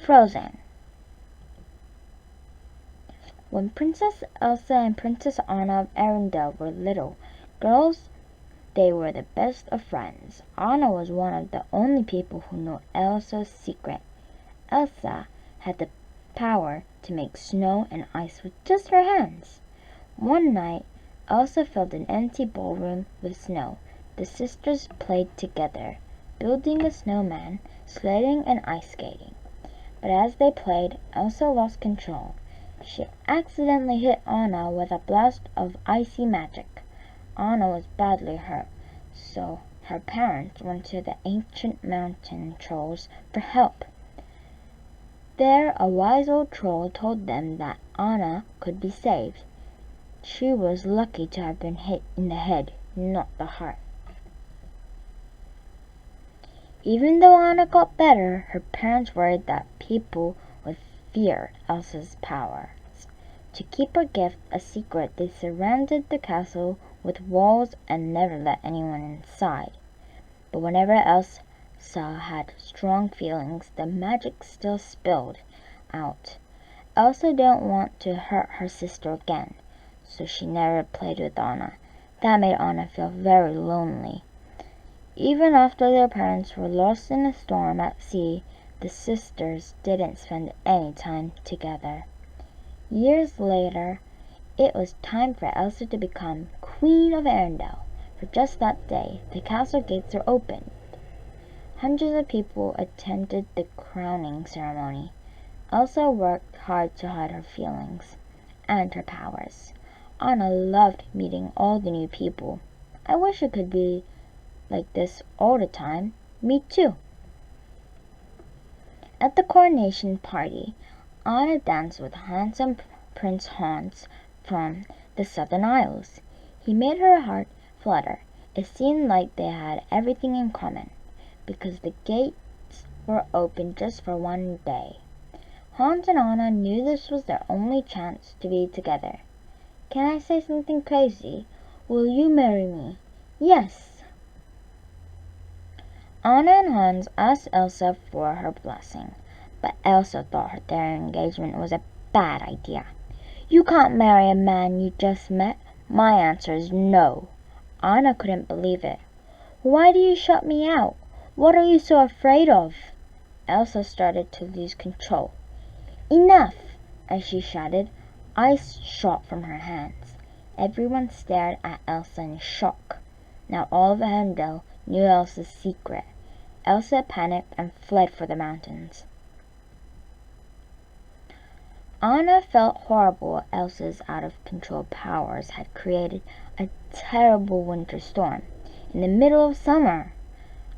Frozen. When Princess Elsa and Princess Anna of Arendelle were little girls, they were the best of friends. Anna was one of the only people who knew Elsa's secret. Elsa had the power to make snow and ice with just her hands. One night, Elsa filled an empty ballroom with snow. The sisters played together, building a snowman, sledding and ice skating. But as they played, Elsa lost control. She accidentally hit Anna with a blast of icy magic. Anna was badly hurt, so her parents went to the ancient mountain trolls for help. There, a wise old troll told them that Anna could be saved. She was lucky to have been hit in the head, not the heart. Even though Anna got better, her parents worried that people would fear Elsa's powers. To keep her gift a secret, they surrounded the castle with walls and never let anyone inside. But whenever Elsa had strong feelings, the magic still spilled out. Elsa didn't want to hurt her sister again, so she never played with Anna. That made Anna feel very lonely. Even after their parents were lost in a storm at sea, the sisters didn't spend any time together. Years later, it was time for Elsa to become Queen of Arendelle. For just that day, the castle gates were opened. Hundreds of people attended the crowning ceremony. Elsa worked hard to hide her feelings and her powers. Anna loved meeting all the new people. I wish it could be like this all the time. Me too. At the coronation party, Anna danced with handsome Prince Hans from the Southern Isles. He made her heart flutter. It seemed like they had everything in common, because the gates were open just for one day. Hans and Anna knew this was their only chance to be together. Can I say something crazy? Will you marry me? Yes. Anna and Hans asked Elsa for her blessing, but Elsa thought their engagement was a bad idea. You can't marry a man you just met. My answer is no. Anna couldn't believe it. Why do you shut me out? What are you so afraid of? Elsa started to lose control. Enough! As she shouted, ice shot from her hands. Everyone stared at Elsa in shock. Now all of Arendelle knew Elsa's secret. Elsa panicked and fled for the mountains. Anna felt horrible. Elsa's out-of-control powers had created a terrible winter storm in the middle of summer.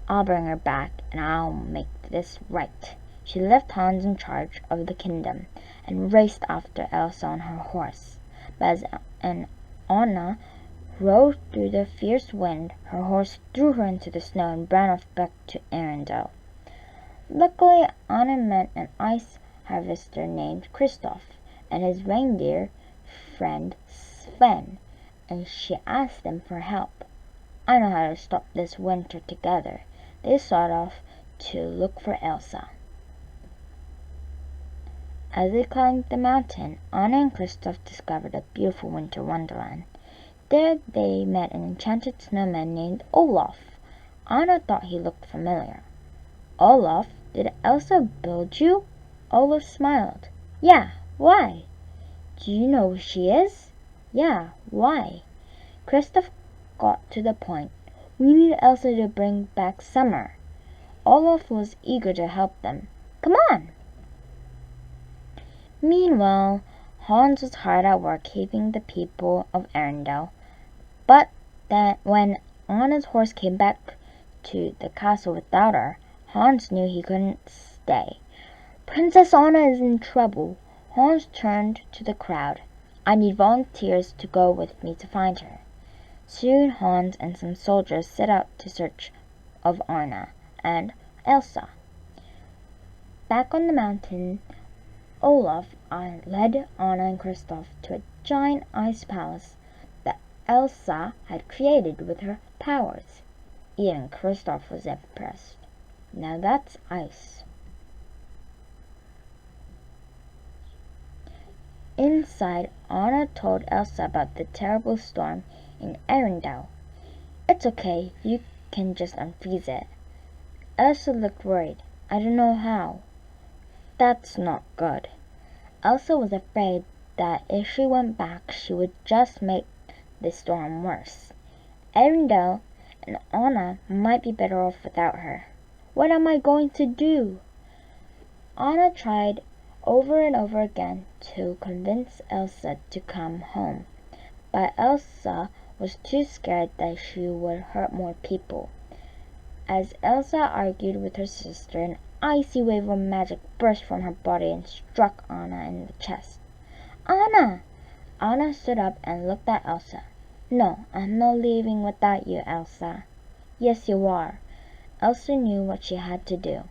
I'll bring her back, and I'll make this right. She left Hans in charge of the kingdom and raced after Elsa on her horse. But as Anna rode through the fierce wind, her horse threw her into the snow and ran off back to Arendelle. Luckily, Anna met an ice harvester named Kristoff and his reindeer friend Sven, and she asked them for help. I know how to stop this winter together. They set off to look for Elsa. As they climbed the mountain, Anna and Kristoff discovered a beautiful winter wonderland. There they met an enchanted snowman named Olaf. Anna thought he looked familiar. Olaf, did Elsa build you? Olaf smiled. Yeah, why? Do you know who she is? Yeah, why? Kristoff got to the point. We need Elsa to bring back summer. Olaf was eager to help them. Come on! Meanwhile, Hans was hard at work keeping the people of Arendelle. But then, when Anna's horse came back to the castle without her, Hans knew he couldn't stay. Princess Anna is in trouble. Hans turned to the crowd. I need volunteers to go with me to find her. Soon Hans and some soldiers set out to search of Anna and Elsa. Back on the mountain, Olaf led Anna and Kristoff to a giant ice palace that Elsa had created with her powers. Even Kristoff was impressed. Now that's ice. Inside, Anna told Elsa about the terrible storm in Arendelle. "It's okay, you can just unfreeze it." Elsa looked worried. "I don't know how." "That's not good." Elsa was afraid that if she went back she would just make the storm worse. Arendelle and Anna might be better off without her. "What am I going to do?" Anna tried over and over again to convince Elsa to come home, but Elsa was too scared that she would hurt more people. As Elsa argued with her sister, an icy wave of magic burst from her body and struck Anna in the chest. "Anna!" Anna stood up and looked at Elsa. "No, I'm not leaving without you, Elsa." "Yes, you are." Elsa knew what she had to do.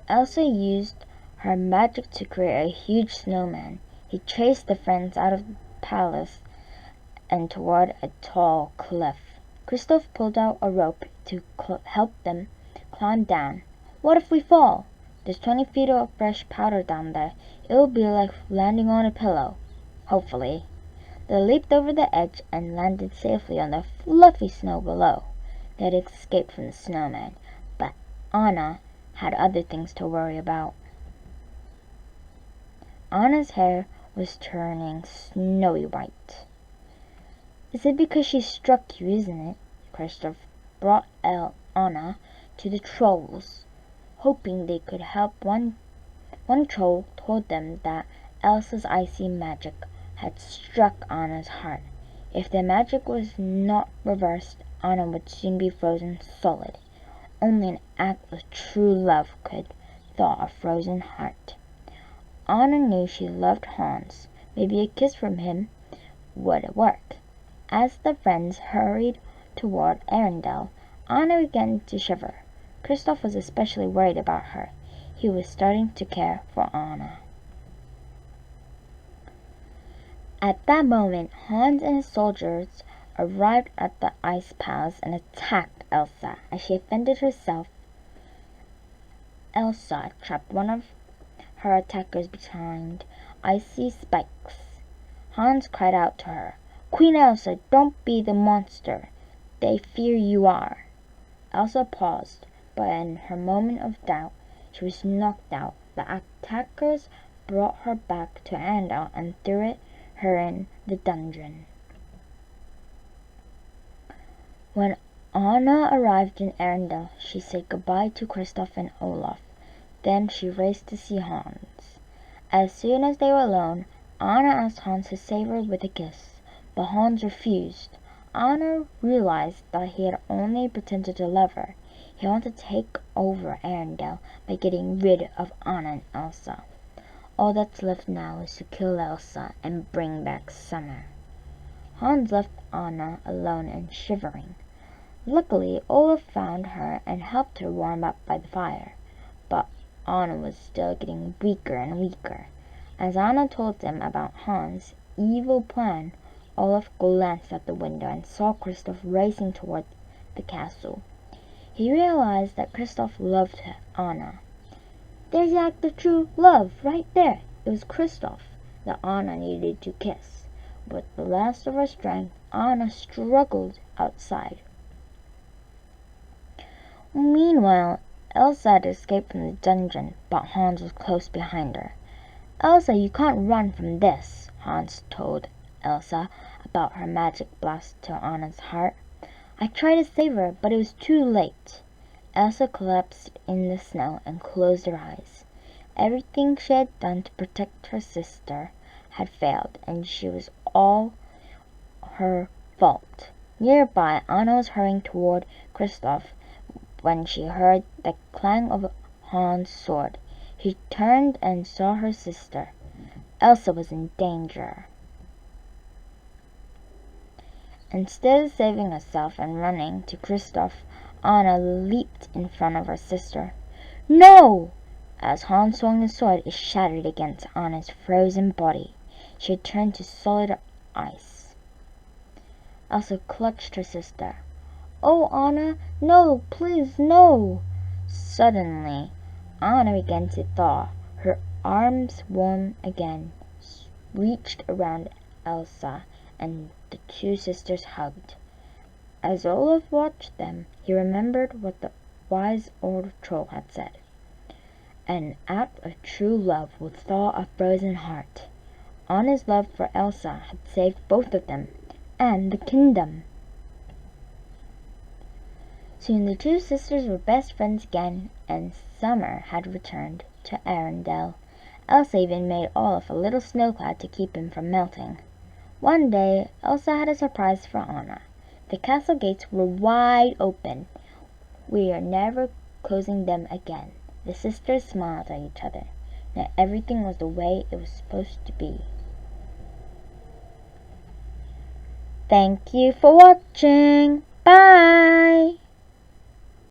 Elsa used her magic to create a huge snowman. He chased the friends out of the palace and toward a tall cliff. Kristoff pulled out a rope to help them climb down. "What if we fall? There's 20 feet of fresh powder down there. It will be like landing on a pillow." "Hopefully." They leaped over the edge and landed safely on the fluffy snow below. They had escaped from the snowman, but Anna had other things to worry about. Anna's hair was turning snowy white. "Is it because she struck you, isn't it?" Kristoff brought Anna to the trolls, hoping they could help. One troll told them that Elsa's icy magic had struck Anna's heart. If the magic was not reversed, Anna would soon be frozen solid. Only an act of true love could thaw a frozen heart. Anna knew she loved Hans. Maybe a kiss from him would work. As the friends hurried toward Arendelle, Anna began to shiver. Kristoff was especially worried about her. He was starting to care for Anna. At that moment, Hans and his soldiers arrived at the ice palace and attacked Elsa. As she defended herself, Elsa trapped one of her attackers behind icy spikes. Hans cried out to her, "Queen Elsa, don't be the monster they fear you are." Elsa paused, but in her moment of doubt, she was knocked out. The attackers brought her back to Arendelle and threw her in the dungeon. When Anna arrived in Arendelle, she said goodbye to Kristoff and Olaf. Then she raced to see Hans. As soon as they were alone, Anna asked Hans to save her with a kiss, but Hans refused. Anna realized that he had only pretended to love her. He wanted to take over Arendelle by getting rid of Anna and Elsa. All that's left now is to kill Elsa and bring back summer. Hans left Anna alone and shivering. Luckily, Olaf found her and helped her warm up by the fire. But Anna was still getting weaker and weaker. As Anna told him about Hans' evil plan, Olaf glanced out the window and saw Kristoff racing toward the castle. He realized that Kristoff loved Anna. There's the act of true love right there. It was Kristoff that Anna needed to kiss. With the last of her strength, Anna struggled outside. Meanwhile, Elsa had escaped from the dungeon, but Hans was close behind her. "Elsa, you can't run from this," Hans told Elsa about her magic blast to Anna's heart. "I tried to save her, but it was too late." Elsa collapsed in the snow and closed her eyes. Everything she had done to protect her sister had failed, and she was all her fault. Nearby, Anna was hurrying toward Kristoff when she heard the clang of Hans' sword. She turned and saw her sister. Elsa was in danger. Instead of saving herself and running to Kristoff, Anna leaped in front of her sister. "No!" As Hans swung his sword, it shattered against Anna's frozen body. She had turned to solid ice. Elsa clutched her sister. "Oh, Anna, no, please, no!" Suddenly, Anna began to thaw. Her arms warm again, reached around Elsa, and the two sisters hugged. As Olaf watched them, he remembered what the wise old troll had said. An act of true love will thaw a frozen heart. Anna's love for Elsa had saved both of them, and the kingdom. Soon the two sisters were best friends again, and summer had returned to Arendelle. Elsa even made Olaf a little snowcloud to keep him from melting. One day, Elsa had a surprise for Anna. The castle gates were wide open. "We are never closing them again." The sisters smiled at each other. Now everything was the way it was supposed to be. Thank you for watching. Bye!